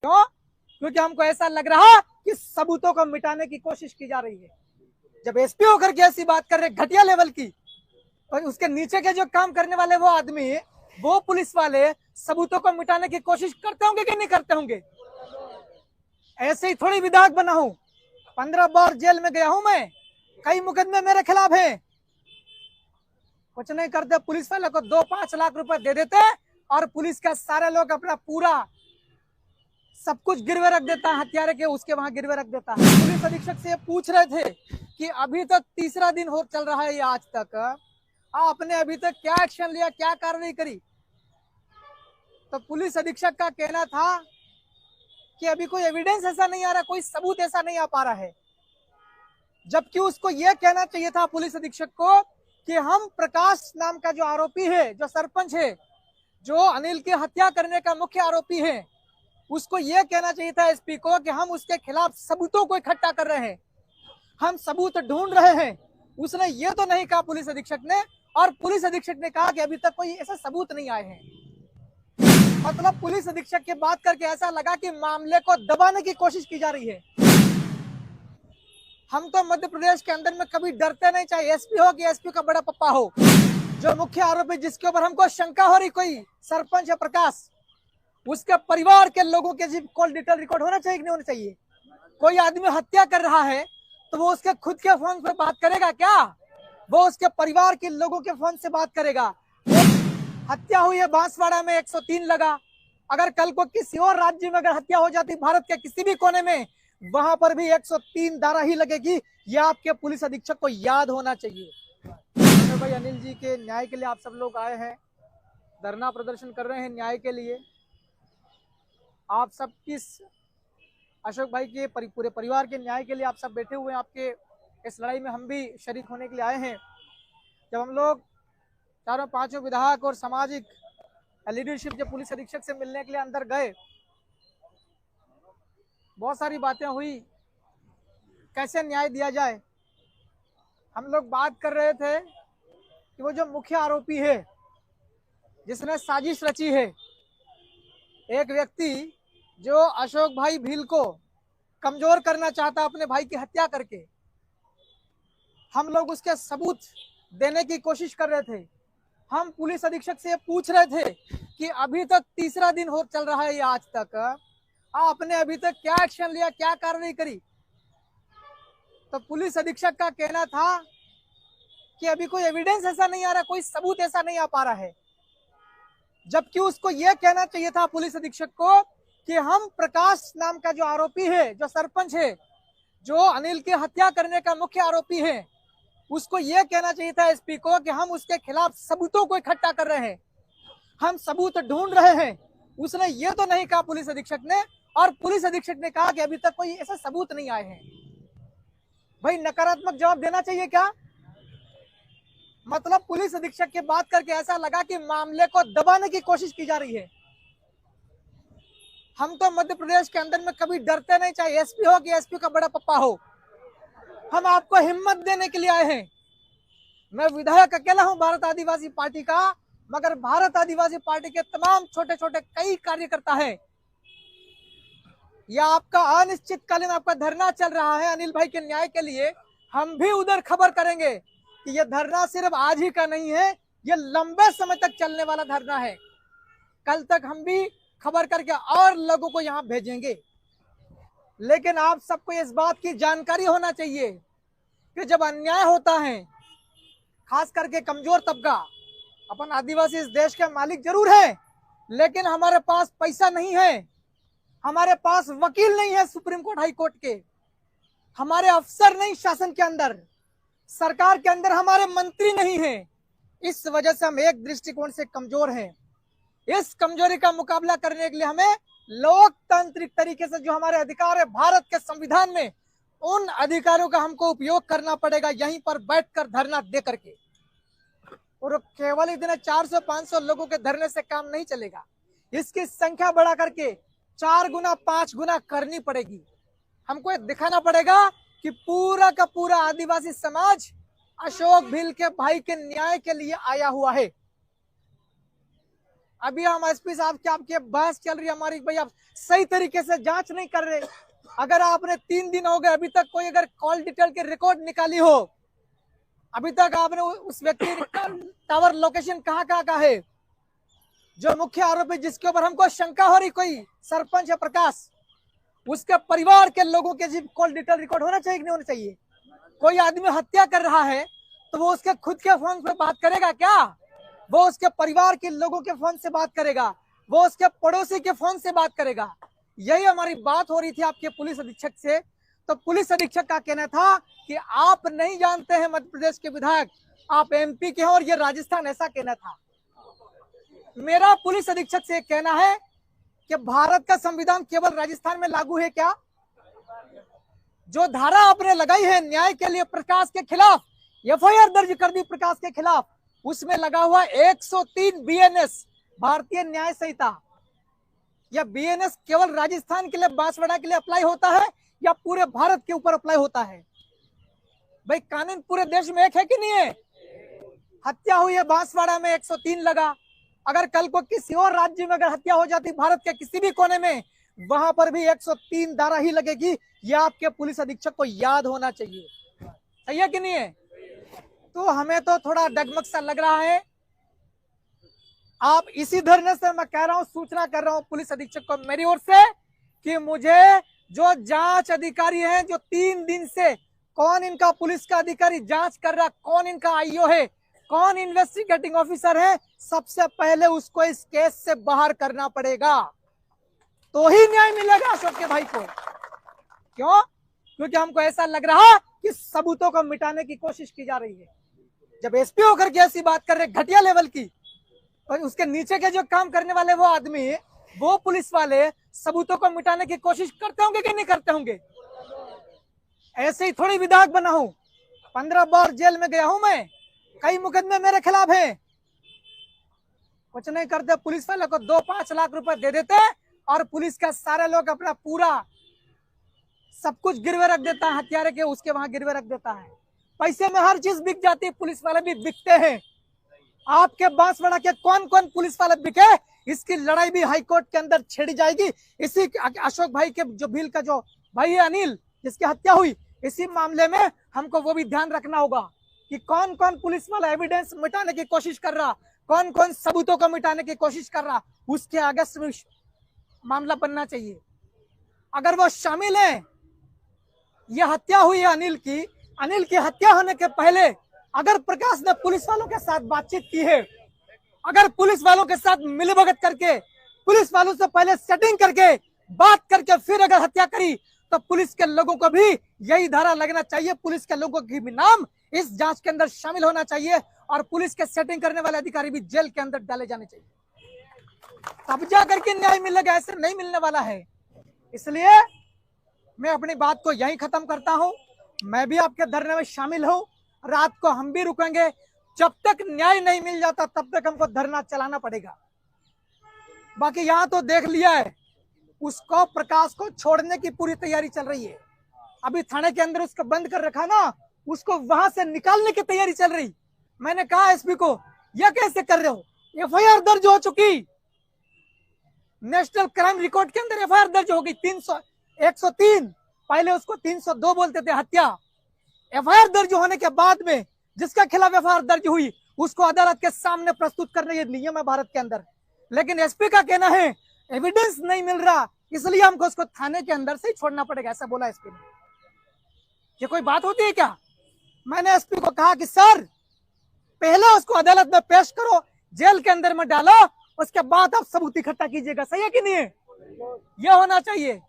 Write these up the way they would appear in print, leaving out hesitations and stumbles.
क्यों? क्योंकि हमको ऐसा लग रहा कि सबूतों को मिटाने की कोशिश की जा रही है। जब एसपी होकर के ऐसी बात कर रहे घटिया लेवल की, और उसके नीचे के जो काम करने वाले वो आदमी, वो पुलिस वाले सबूतों को मिटाने की कोशिश करते होंगे कि नहीं करते होंगे? ऐसे ही थोड़ी विधायक बना हूं, 15 बार जेल में गया हूं मैं, कई मुकदमे मेरे खिलाफ हैं। कुछ नहीं करते, पुलिस वाले को 2-5 लाख रुपए दे देते और पुलिस का सारे लोग अपना पूरा सब कुछ गिरवे रख देता है, हथियारे के उसके वहां गिरवे रख देता है। पुलिस अधीक्षक से पूछ रहे थे कि अभी तक तीसरा दिन हो चल रहा है ये आज तक, आपने अभी तक क्या एक्शन लिया, क्या कार्रवाई करी? तो पुलिस अधीक्षक का कहना था कि अभी कोई एविडेंस ऐसा नहीं आ रहा, कोई सबूत ऐसा नहीं आ पा रहा है। जबकि उसको यह कहना चाहिए था पुलिस अधीक्षक को कि हम प्रकाश नाम का जो आरोपी है, जो सरपंच है, जो अनिल की हत्या करने का मुख्य आरोपी है, उसको यह कहना चाहिए था एसपी को कि हम उसके खिलाफ सबूतों को इकट्ठा कर रहे हैं, हम सबूत ढूंढ रहे हैं। उसने ये तो नहीं कहा पुलिस अधीक्षक ने, और पुलिस अधीक्षक ने कहा कि अभी तक कोई ऐसे सबूत नहीं आए हैं। मतलब पुलिस अधीक्षक की बात करके ऐसा लगा कि मामले को दबाने की कोशिश की जा रही है। हम तो मध्य प्रदेश के अंदर में कभी डरते नहीं, चाहे एसपी हो कि एसपी का बड़ा पप्पा हो। जो मुख्य आरोपी जिसके ऊपर हमको शंका हो रही, कोई सरपंच है प्रकाश, उसके परिवार के लोगों के कॉल डिटेल रिकॉर्ड होना चाहिए कि नहीं होना चाहिए? कोई आदमी हत्या कर रहा है तो वो उसके खुद के फोन पे बात करेगा क्या? वो उसके परिवार के लोगों के फोन से बात करेगा। हत्या हुई है बांसवाड़ा में, 103 लगा। अगर कल को किसी और राज्य में अगर हत्या हो जाती भारत के किसी भी कोने में, वहां पर भी 103 धारा ही लगेगी। यह आपके पुलिस अधीक्षक को याद होना चाहिए। तो भाई अनिल जी के न्याय के लिए आप सब लोग आए हैं, धरना प्रदर्शन कर रहे हैं न्याय के लिए। आप सब किस अशोक भाई के पूरे परिवार के न्याय के लिए आप सब बैठे हुए हैं। आपके इस लड़ाई में हम भी शरीक होने के लिए आए हैं। जब हम लोग चारों पांचों विधायक और सामाजिक लीडरशिप जब पुलिस अधीक्षक से मिलने के लिए अंदर गए, बहुत सारी बातें हुई, कैसे न्याय दिया जाए। हम लोग बात कर रहे थे कि वो जो मुख्य आरोपी है, जिसने साजिश रची है, एक व्यक्ति जो अशोक भाई भील को कमजोर करना चाहता अपने भाई की हत्या करके, हम लोग उसके सबूत देने की कोशिश कर रहे थे। हम पुलिस अधीक्षक से पूछ रहे थे कि अभी तक तीसरा दिन हो चल रहा है ये आज तक, आपने अभी तक क्या एक्शन लिया, क्या कार्रवाई करी? तो पुलिस अधीक्षक का कहना था कि अभी कोई एविडेंस ऐसा नहीं आ रहा, कोई सबूत ऐसा नहीं आ पा रहा है। जबकि उसको यह कहना चाहिए था पुलिस अधीक्षक को कि हम प्रकाश नाम का जो आरोपी है, जो सरपंच है, जो अनिल की हत्या करने का मुख्य आरोपी है, उसको यह कहना चाहिए था एसपी को कि हम उसके खिलाफ सबूतों को इकट्ठा कर रहे हैं, हम सबूत ढूंढ रहे हैं। उसने ये तो नहीं कहा पुलिस अधीक्षक ने, और पुलिस अधीक्षक ने कहा कि अभी तक कोई ऐसे सबूत नहीं आए हैं। भाई नकारात्मक जवाब देना चाहिए क्या? मतलब पुलिस अधीक्षक की बात करके ऐसा लगा कि मामले को दबाने की कोशिश की जा रही है। हम तो मध्य प्रदेश के अंदर में कभी डरते नहीं, चाहे एसपी हो कि एसपी का बड़ा पप्पा हो। हम आपको हिम्मत देने के लिए आए हैं। मैं विधायक अकेला हूं भारत आदिवासी पार्टी का, मगर भारत आदिवासी पार्टी के तमाम छोटे छोटे कई कार्यकर्ता हैं। यह आपका अनिश्चितकालीन आपका धरना चल रहा है अनिल भाई के न्याय के लिए। हम भी उधर खबर करेंगे कि यह धरना सिर्फ आज ही का नहीं है, यह लंबे समय तक चलने वाला धरना है। कल तक हम भी खबर करके और लोगों को यहाँ भेजेंगे। लेकिन आप सबको इस बात की जानकारी होना चाहिए कि जब अन्याय होता है, खास करके कमजोर तबका, अपन आदिवासी इस देश के मालिक जरूर है, लेकिन हमारे पास पैसा नहीं है, हमारे पास वकील नहीं है सुप्रीम कोर्ट हाई कोर्ट के, हमारे अफसर नहीं शासन के अंदर, सरकार के अंदर हमारे मंत्री नहीं है। इस वजह से हम एक दृष्टिकोण से कमजोर हैं। इस कमजोरी का मुकाबला करने के लिए हमें लोकतांत्रिक तरीके से जो हमारे अधिकार है भारत के संविधान में, उन अधिकारों का हमको उपयोग करना पड़ेगा, यहीं पर बैठकर धरना दे करके। और केवल इतने 400-500 लोगों के धरने से काम नहीं चलेगा, इसकी संख्या बढ़ा करके 4 गुना 5 गुना करनी पड़ेगी। हमको दिखाना पड़ेगा कि पूरा का पूरा आदिवासी समाज अशोक भील के भाई के न्याय के लिए आया हुआ है। अभी हम एसपी साहब की आपकी बहस चल रही है हमारी, भाई आप सही तरीके से जांच नहीं कर रहे। अगर आपने 3 दिन हो गए अभी तक कोई अगर कॉल डिटेल की रिकॉर्ड निकाली हो, अभी तक आपने उस व्यक्ति का टावर लोकेशन कहाँ का है, जो मुख्य आरोपी जिसके ऊपर हमको शंका हो रही कोई सरपंच है प्रकाश, उसके परिवार के लोगों के जी कॉल डिटेल रिकॉर्ड होना चाहिए कि नहीं होना चाहिए? कोई आदमी हत्या कर रहा है तो वो उसके खुद के फोन पे बात करेगा क्या? वो उसके परिवार के लोगों के फोन से बात करेगा, वो उसके पड़ोसी के फोन से बात करेगा। यही हमारी बात हो रही थी आपके पुलिस अधीक्षक से। तो पुलिस अधीक्षक का कहना था कि आप नहीं जानते हैं मध्य प्रदेश के विधायक, आप एमपी के हैं और ये राजस्थान, ऐसा कहना था। मेरा पुलिस अधीक्षक से कहना है कि भारत का संविधान केवल राजस्थान में लागू है क्या? जो धारा आपने लगाई है न्याय के लिए प्रकाश के खिलाफ, एफआईआर दर्ज कर दी प्रकाश के खिलाफ, उसमें लगा हुआ 103 बीएनएस भारतीय न्याय संहिता। यह बीएनएस केवल राजस्थान के लिए, बांसवाड़ा के लिए अप्लाई होता है या पूरे भारत के ऊपर अप्लाई होता है? भाई कानून पूरे देश में एक है कि नहीं है? हत्या हुई है बांसवाड़ा में 103 लगा, अगर कल को किसी और राज्य में अगर हत्या हो जाती भारत के किसी भी कोने में, वहां पर भी 103 धारा ही लगेगी। यह आपके पुलिस अधीक्षक को याद होना चाहिए। सही है कि नहीं है? तो हमें तो थोड़ा डगमग सा लग रहा है। आप इसी धरने से मैं कह रहा हूं, सूचना कर रहा हूं पुलिस अधीक्षक को मेरी ओर से कि मुझे जो जांच अधिकारी हैं, जो 3 दिन से कौन इनका पुलिस का अधिकारी जांच कर रहा, कौन इनका आईओ है, कौन इन्वेस्टिगेटिंग ऑफिसर है, सबसे पहले उसको इस केस से बाहर करना पड़ेगा, तो ही न्याय मिलेगा अशोक के भाई को। क्यों? क्योंकि हमको ऐसा लग रहा कि सबूतों को मिटाने की कोशिश की जा रही है। जब एसपी होकर के ऐसी बात कर रहे घटिया लेवल की, और उसके नीचे के जो काम करने वाले वो आदमी, वो पुलिस वाले सबूतों को मिटाने की कोशिश करते होंगे कि नहीं करते होंगे? ऐसे ही थोड़ी विधायक बना हूं, 15 बार जेल में गया हूं मैं, कई मुकदमे मेरे खिलाफ हैं। कुछ नहीं करते, पुलिस वाले को 2-5 लाख रुपए दे देते और पुलिस का सारे लोग अपना पूरा सब कुछ गिरवे रख देता है, हथियारे के उसके वहां गिरवे रख देता है। पैसे में हर चीज बिक जाती है, पुलिस वाले भी बिकते हैं। आपके बांसवाड़ा के कौन कौन पुलिस वाले बिके, इसकी लड़ाई भी हाईकोर्ट के अंदर छेड़ी जाएगी। इसी अशोक भाई के जो भील का जो भाई है अनिल, जिसकी हत्या हुई, इसी मामले में हमको वो भी ध्यान रखना होगा कि कौन कौन पुलिस वाला एविडेंस मिटाने की कोशिश कर रहा, कौन कौन सबूतों को मिटाने की कोशिश कर रहा, उसके आगे मामला बनना चाहिए। अगर वो शामिल है, ये हत्या हुई है अनिल की हत्या होने के पहले अगर प्रकाश ने पुलिस वालों के साथ बातचीत की है, अगर पुलिस वालों के साथ मिलीभगत करके, पुलिस वालों से पहले सेटिंग करके, बात करके फिर अगर हत्या करी, तो पुलिस के लोगों को भी यही धारा लगना चाहिए, पुलिस के लोगों की भी नाम इस जांच के अंदर शामिल होना चाहिए और पुलिस के सेटिंग करने वाले अधिकारी भी जेल के अंदर डाले जाने चाहिए, तब जाकर के न्याय मिलेगा। ऐसे नहीं मिलने वाला है। इसलिए मैं अपनी बात को यहीं खत्म करता हूं। मैं भी आपके धरने में शामिल हूं, रात को हम भी रुकेंगे, जब तक न्याय नहीं मिल जाता तब तक हमको धरना चलाना पड़ेगा। बाकी यहां तो देख लिया है, उसको प्रकाश को छोड़ने की पूरी तैयारी चल रही है। अभी थाने के अंदर उसको बंद कर रखा ना, उसको वहां से निकालने की तैयारी चल रही। मैंने कहा एसपी को, यह कैसे कर रहे हो? एफआईआर दर्ज हो चुकी, नेशनल क्राइम रिकॉर्ड के अंदर एफआईआर दर्ज हो गई 103, पहले उसको 302 बोलते थे हत्या। एफआईआर दर्ज होने के बाद में जिसके खिलाफ एफआईआर दर्ज हुई उसको अदालत के सामने प्रस्तुत करने ये नियम है भारत के अंदर। लेकिन एसपी का कहना है एविडेंस नहीं मिल रहा, इसलिए हमको उसको थाने के अंदर से ही छोड़ना पड़ेगा, ऐसा बोला एसपी ने। ये कोई बात होती है क्या? मैंने एसपी को कहा कि सर पहले उसको अदालत में पेश करो, जेल के अंदर में डालो, उसके बाद आप सबूत इकट्ठा कीजिएगा। सही है कि नहीं है? यह होना चाहिए।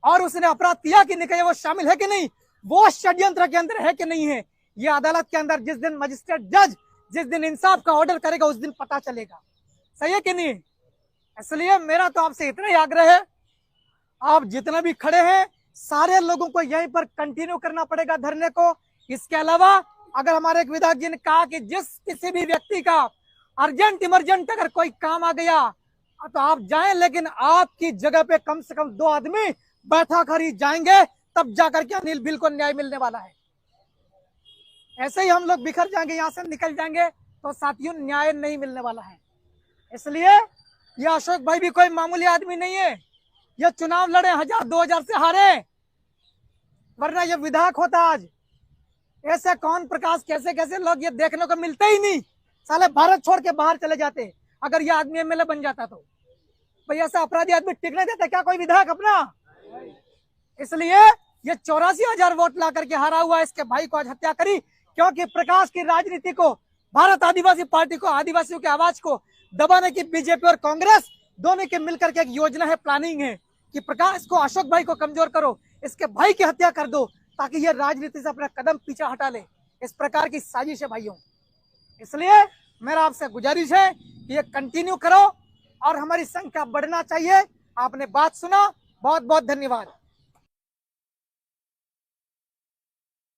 और उसने अपराध किया कि नहीं किया, वो शामिल है कि नहीं, वो षड्यंत्र के अंदर है कि नहीं है, ये अदालत के अंदर जिस दिन मजिस्ट्रेट जज जिस दिन इंसाफ का ऑर्डर करेगा उस दिन पता चलेगा। सही है कि नहीं? इसलिए मेरा तो आपसे इतना ही आग्रह है, आप जितने भी खड़े हैं सारे लोगों को यहीं पर कंटिन्यू करना पड़ेगा धरने को। इसके अलावा अगर हमारे एक विधायक जी ने कहा कि जिस किसी भी व्यक्ति का अर्जेंट इमरजेंट अगर कोई काम आ गया तो आप जाएं, लेकिन आपकी जगह पे कम से कम 2 आदमी बैठा कर ही जाएंगे, तब जाकर के अनिल बिल को न्याय मिलने वाला है। ऐसे ही हम लोग बिखर जाएंगे, यहां से निकल जाएंगे तो साथियों न्याय नहीं मिलने वाला है। इसलिए ये अशोक भाई भी कोई मामूली आदमी नहीं है। ये चुनाव लड़े 1000-2000 से हारे, वरना ये विधायक होता आज। ऐसे कौन प्रकाश, कैसे कैसे लोग ये देखने को मिलते ही नहीं, साले भारत छोड़ के बाहर चले जाते अगर ये आदमी एमएलए बन जाता तो। भाई ऐसा अपराधी आदमी टिकने देता क्या कोई विधायक अपना? इसलिए ये 84,000 वोट ला करके हारा हुआ इसके भाई को आज हत्या करी, क्योंकि प्रकाश की राजनीति को, भारत आदिवासी पार्टी को, आदिवासियों की आवाज को दबाने की बीजेपी और कांग्रेस दोनों के मिलकर के एक योजना है, प्लानिंग है कि प्रकाश को, अशोक भाई को कमजोर करो, इसके भाई की हत्या कर दो ताकि ये राजनीति से अपना कदम पीछे हटा ले। इस प्रकार की साजिश है भाइयों। इसलिए मेरा आपसे गुजारिश है कि ये कंटिन्यू करो और हमारी संख्या बढ़ना चाहिए। आपने बात सुना, बहुत बहुत धन्यवाद।